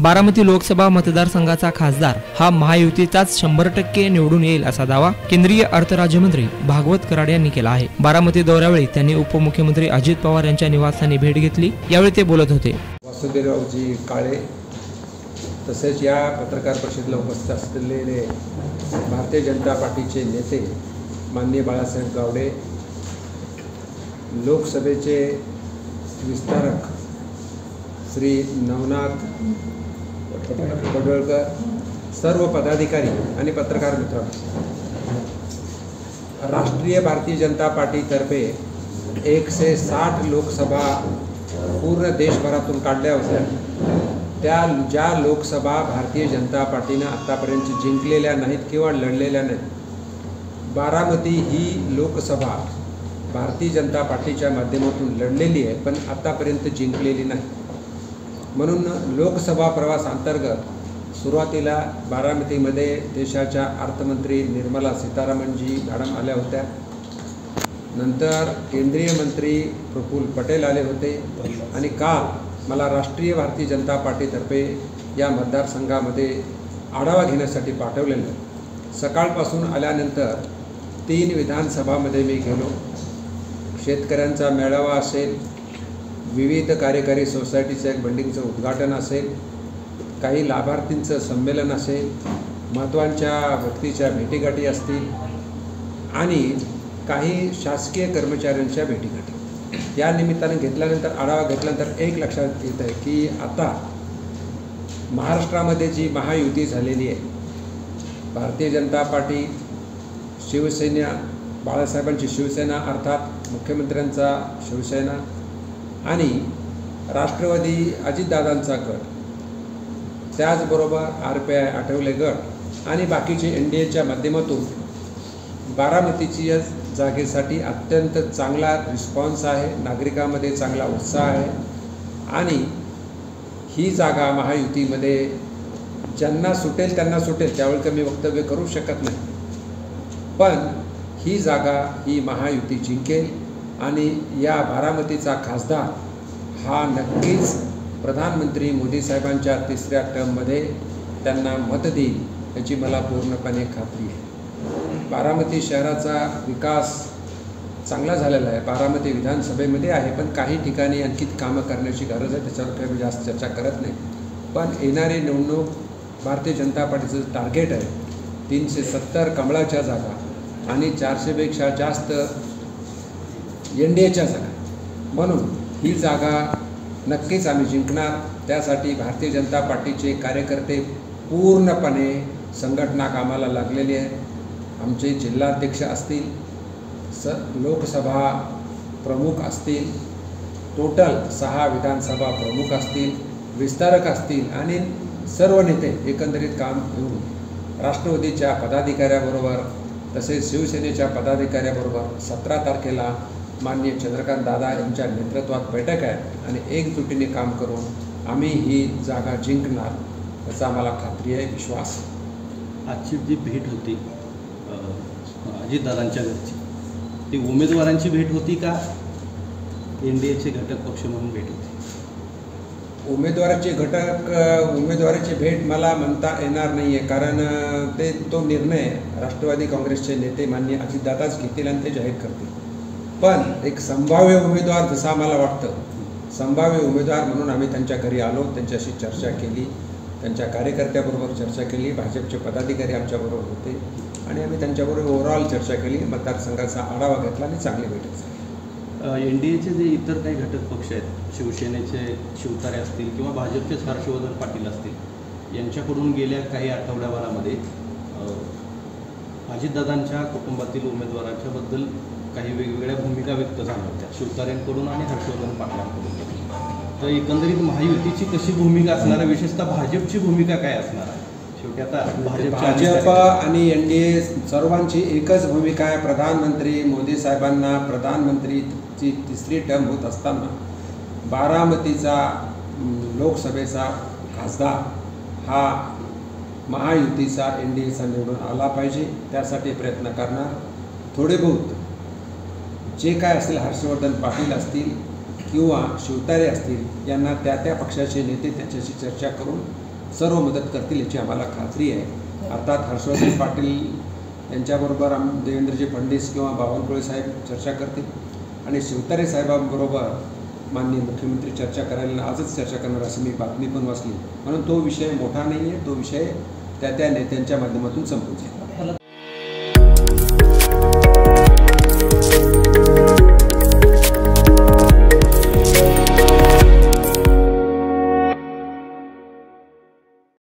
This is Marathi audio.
बारामती लोकसभा मतदारसंघाचा खासदार हा महायुतीचाच 100% निवडून येईल असा दावा केंद्रीय अर्थ राज्यमंत्री भागवत कराड यांनी केला आहे। बारामती दौऱ्यावेळी त्यांनी उपमुख्यमंत्री अजित पवार यांच्या निवासस्थानी भेट घेतली। यावेळी ते बोलत होते। वासुदेवरावजी काळे तसेच या पत्रकार परिषदेला उपस्थित असलेले भारतीय जनता पार्टीचे नेते माननीय बाळासाहेब गावडे, लोकसभेचे विस्तारक श्री नवनाथ पडळकर, सर्व पदाधिकारी आणि पत्रकार मित्रांनो, राष्ट्रीय भारतीय जनता पार्टीतर्फे 160 लोकसभा पूर्ण देशभरातून काढल्या होत्या। त्या ज्या लोकसभा भारतीय जनता पार्टीने आतापर्यंत जिंकलेल्या नाहीत किंवा लढलेल्या नाहीत, बारामती ही लोकसभा भारतीय जनता पार्टीच्या माध्यमातून लढलेली आहे पण आतापर्यंत जिंकलेली नाही। म्हणून लोकसभा प्रवास अंतर्गत सुरुवातीला बारामतीमध्ये देशाच्या अर्थमंत्री निर्मला सीतारामनजी मॅडम आल्या होत्या, नंतर केंद्रीय मंत्री प्रफुल्ल पटेल आले होते आणि काल मला राष्ट्रीय भारतीय जनता पार्टीतर्फे या मतदारसंघामध्ये आढावा घेण्यासाठी पाठवलेलं। सकाळपासून आल्यानंतर 3 विधानसभामध्ये मी गेलो। शेतकऱ्यांचा मेळावा असेल, विविध कार्यकारी सोसायटीचं एक बिल्डिंगचं उद्घाटन असेल, काही लाभार्थींचं संमेलन असेल, महत्त्वाच्या व्यक्तीच्या भेटीगाठी असतील आणि काही शासकीय कर्मचाऱ्यांच्या भेटीगाठी या निमित्ताने घेतल्यानंतर आढावा घेतल्यानंतर एक लक्षात येत आहे की आता महाराष्ट्रामध्ये जी महायुती झालेली आहे, भारतीय जनता पार्टी, शिवसेना, बाळासाहेबांची शिवसेना अर्थात मुख्यमंत्र्यांचा शिवसेना आणि राष्ट्रवादी अजितदादांचा गट, त्याचबरोबर RPI आठवले गट आणि बाकीचे NDAच्या माध्यमातून बारामतीची जागेसाठी अत्यंत चांगला रिस्पॉन्स आहे, नागरिकांमध्ये चांगला उत्साह आहे आणि ही जागा महायुतीमध्ये ज्यांना सुटेल त्यांना सुटेल, त्यावेळी कमी वक्तव्य करू शकत नाही, पण ही जागा ही महायुती जिंकेल आणि या बारामतीचा खासदार हा नक्कीच प्रधानमंत्री मोदी साहेबांच्या 3ऱ्या टर्ममध्ये त्यांना मत देईल याची मला पूर्णपणे खात्री आहे। बारामती शहराचा विकास चांगला झालेला आहे, बारामती विधानसभेमध्ये आहे, पण काही ठिकाणी आणखी कामं करण्याची गरज आहे, त्याच्यावर काही जास्त चर्चा करत नाही। पण येणारी निवडणूक भारतीय जनता पार्टीचं टार्गेट आहे 370 कमळाच्या जागा आणि 400पेक्षा जास्त NDAच्या जागा, म्हणून ही जागा नक्कीच आम्ही जिंकणार। त्यासाठी भारतीय जनता पार्टीचे कार्यकर्ते पूर्णपणे संघटना कामाला लागलेली आहे। आमचे जिल्हाध्यक्ष असतील, लोकसभा प्रमुख असतील, टोटल 6 विधानसभा प्रमुख असतील, विस्तारक असतील आणि सर्व नेते एकंदरीत काम घेऊन राष्ट्रवादीच्या पदाधिकाऱ्याबरोबर तसेच शिवसेनेच्या पदाधिकाऱ्याबरोबर 17 तारखेला माननीय चंद्रकांत दादा यांच्या नेतृत्वात बैठक आहे आणि एकजुटीने काम करून आम्ही ही जागा जिंकणार याचा आम्हाला खात्री आहे, विश्वास आहे। आजची जी भेट होती अजितदादांच्या घरची, ती उमेदवारांची भेट होती का NDAचे घटक पक्ष म्हणून भेट होती? उमेदवाराची भेट मला म्हणता येणार नाही आहे, कारण तो निर्णय राष्ट्रवादी काँग्रेसचे नेते माननीय अजितदादाच घेतील आणि ते जाहीर करतील। पण एक संभाव्य उमेदवार जसं आम्हाला वाटतं, संभाव्य उमेदवार म्हणून आम्ही त्यांच्या घरी आलो, त्यांच्याशी चर्चा केली, त्यांच्या कार्यकर्त्याबरोबर चर्चा केली, भाजपचे पदाधिकारी आमच्याबरोबर होते आणि आम्ही त्यांच्याबरोबर ओव्हरऑल चर्चा केली, मतदारसंघाचा आढावा घेतला आणि चांगली बैठक झाली। NDAचे जे इतर काही घटक पक्ष आहेत, शिवसेनेचे शिवतारे असतील किंवा भाजपचेच हर्षवर्धन पाटील असतील, यांच्याकडून गेल्या काही आठवड्याभरामध्ये अजितदादांच्या कुटुंबातील उमेदवारांच्या बद्दल काही वेगवेगळ्या भूमिका व्यक्त झाल्या होत्या, शिवतारेंकडून आणि हर्षवर्धन पाटलांकडून। तर एकंदरीत महायुतीची कशी भूमिका असणार आहे, विशेषतः भाजपची भूमिका काय असणार आहे? शेवटी आता भाजप आणि NDA सर्वांची एकच भूमिका आहे, प्रधानमंत्री मोदी साहेबांना प्रधानमंत्रीची 3री टर्म होत असताना बारामतीचा लोकसभेचा खासदार हा महायुतीचा NDAचा निवडून आला पाहिजे, त्यासाठी प्रयत्न करणार। थोडे बहुत जे काय असेल, हर्षवर्धन पाटील असतील किंवा शिवतारे असतील, यांना त्या पक्षाचे नेते त्याच्याशी चर्चा करून सर्व मदत करतील याची आम्हाला खात्री आहे. अर्थात हर्षवर्धन पाटील यांच्याबरोबर देवेंद्रजी फडणवीस किंवा बावनकुळे साहेब चर्चा करतील आणि शिवतारे साहेबांबरोबर माननीय मुख्यमंत्री चर्चा करायला आजच चर्चा करणार असं मी बातमी पण वाचली. म्हणून तो विषय मोठा नाही आहे, तो विषय त्या नेत्यांच्या माध्यमातून संपून जाईल.